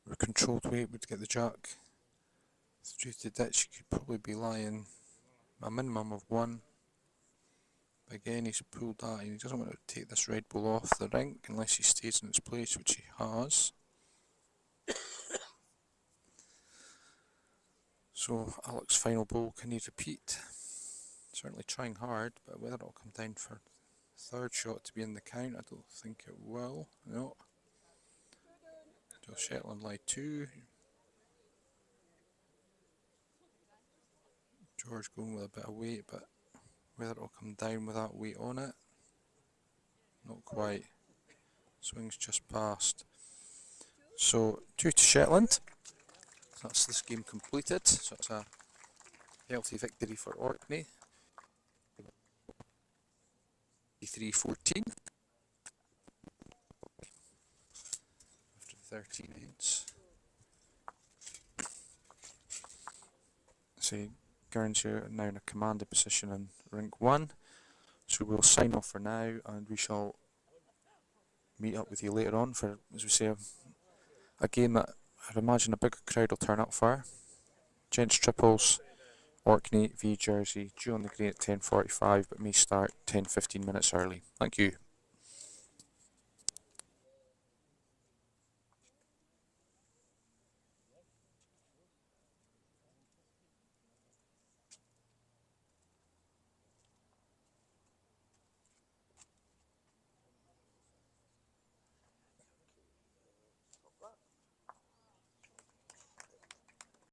With controlled weight would get the jack through the ditch. He could probably be lying a minimum of 1. But again, he's pulled that and he doesn't want to take this red ball off the rink unless he stays in its place, which he has. So Alec's final ball, can he repeat? Certainly trying hard, but whether it'll come down for third shot to be in the count, I don't think it will. No. So Shetland lie 2. George going with a bit of weight, but whether it'll come down with that weight on it, not quite. Swings just past. So 2 to Shetland. That's this game completed. So it's a healthy victory for Orkney. 3-14 after 13 hits. So Guernsey are now in a commanded position in rink 1. So we'll sign off for now, and we shall meet up with you later on for, as we say, a game that I'd imagine a bigger crowd will turn up for. Gents triples, Orkney v Jersey, due on the green at 10:45, but may start 10-15 minutes early. Thank you.